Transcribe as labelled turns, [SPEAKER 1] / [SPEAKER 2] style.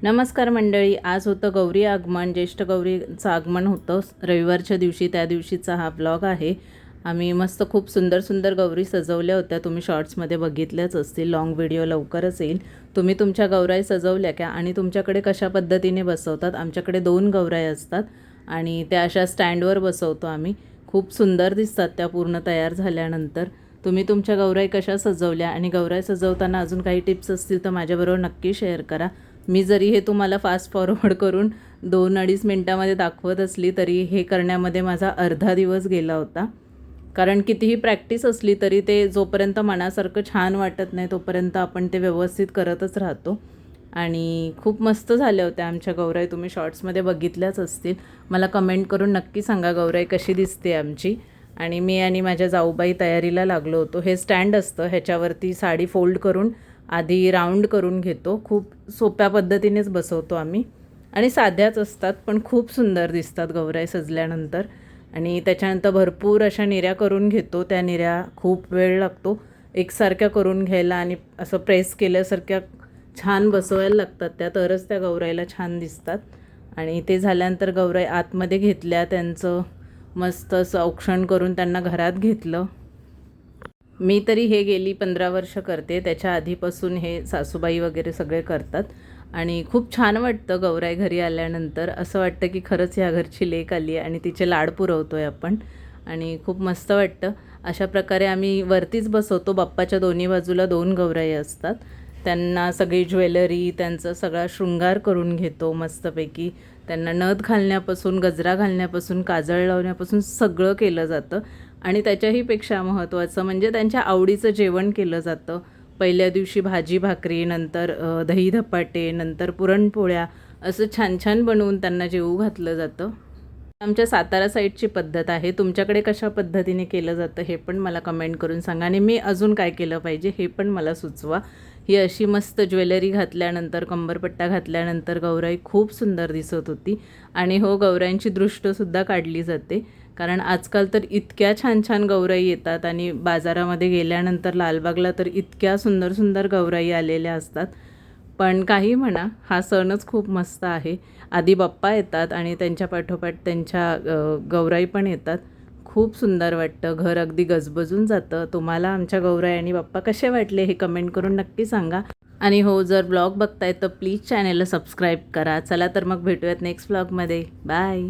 [SPEAKER 1] नमस्कार मंडळी, आज होतं गौरी आगमन. ज्येष्ठ गौरीचं आगमन होतं रविवारच्या दिवशी. त्या दिवशीचा हा ब्लॉग आहे. आम्ही मस्त खूप सुंदर सुंदर गौरी सजवल्या होत्या. तुम्ही शॉर्ट्समध्ये बघितल्याच असतील. लॉंग व्हिडिओ लवकरच येईल. तुम्ही तुमच्या गौराई सजवल्या का आणि तुमच्याकडे कशा पद्धतीने बसवतात? आमच्याकडे 2 गौराई असतात आणि त्या अशा स्टँडवर बसवतो आम्ही. खूप सुंदर दिसतात त्या पूर्ण तयार झाल्यानंतर. तुम्ही तुमच्या गौराई कशा सजवल्या आणि गौराई सजवताना अजून काही टिप्स असतील तर माझ्याबरोबर नक्की शेअर करा. मी जरी हे तुम्हाला फास्ट फॉरवर्ड करून 2-2.5 मिनटामध्ये दाखवत असली तरी हे करण्यामध्ये माझा अर्धा दिवस गेला होता. कारण कितीही प्रॅक्टिस असली तरी ते जोपर्यंत मनासारखं छान वाटत नाही तोपर्यंत आपण ते व्यवस्थित करतच राहतो. आणि खूप मस्त झाल्या होत्या आमच्या गौराई. तुम्ही शॉर्ट्समध्ये बघितल्याच असतील. मला कमेंट करून नक्की सांगा गौराई कशी दिसते आमची. आणि मी आणि माझ्या जाऊबाई तयारीला लागलो होतो. हे स्टँड असतं, ह्याच्यावरती साडी फोल्ड करून आधी राऊंड करून घेतो. खूप सोप्या पद्धतीनेच बसवतो आम्ही आणि साध्याच असतात पण खूप सुंदर दिसतात गौराई सजल्यानंतर. आणि त्याच्यानंतर भरपूर अशा निऱ्या करून घेतो. त्या निऱ्या खूप वेळ लागतो एकसारख्या करून घ्यायला आणि असं प्रेस केल्यासारख्या छान बसवायला लागतात त्या, तरच त्या गौराईला छान दिसतात. आणि ते झाल्यानंतर गौराई आतमध्ये घेतल्या, त्यांचं मस्त असं औक्षण करून त्यांना घरात घेतलं. मी तरी हे गेली 15 वर्ष करते. त्याच्या आधीपासून हे सासूबाई वगैरे सगळे करतात आणि खूप छान वाटतं गौराई घरी आल्यानंतर. असं वाटतं की खरंच ह्या घरची लेक आली आहे आणि तिचे लाड पुरवतो आहे आपण आणि खूप मस्त वाटतं. अशा प्रकारे आम्ही वरतीच बसवतो. बाप्पाच्या दोन्ही बाजूला 2 गौराई असतात. त्यांना सगळी ज्वेलरी, त्यांचा सगळा शृंगार करून घेतो मस्तपैकी. त्यांना नथ घालण्यापासून, गजरा घालण्यापासून, काजळ लावण्यापासून सगळं केलं जातं. आणि त्याच्याहीपेक्षा महत्त्वाचं म्हणजे त्यांच्या आवडीचं जेवण केलं जातं. पहिल्या दिवशी भाजी भाकरी, नंतर दही धपाटे, नंतर पुरणपोळ्या असं छान छान बनवून त्यांना जेवू घातलं जातं. आमच्या सातारा साईडची पद्धत आहे. तुमच्याकडे कशा पद्धतीने केलं जातं हे पण मला कमेंट करून सांगा आणि मी अजून काय केलं पाहिजे हे पण मला सुचवा. ही अशी मस्त ज्वेलरी घातल्यानंतर, कंबरपट्टा घातल्यानंतर गौराई खूप सुंदर दिसत होती. आणि हो, गौराईंची दृष्टसुद्धा काढली जाते. कारण आजकाल तर इतक्या छान छान गौराई येतात आणि बाजारामध्ये गेल्यानंतर लालबागला तर इतक्या सुंदर सुंदर गौराई आलेल्या असतात. पण काही म्हणा, हा सणच खूप मस्त आहे. आधी बाप्पा येतात आणि त्यांच्या पाठोपाठ त्यांच्या गौराई पण येतात. खूप सुंदर वाटतं. घर अगदी गजबजून जातं. तुम्हाला आमच्या गौराई आणि बाप्पा कसे वाटले हे कमेंट करून नक्की सांगा. आणि हो, जर ब्लॉग बघताय तर प्लीज चॅनलला सबस्क्राईब करा. चला तर मग भेटूयात नेक्स्ट ब्लॉगमध्ये. बाय.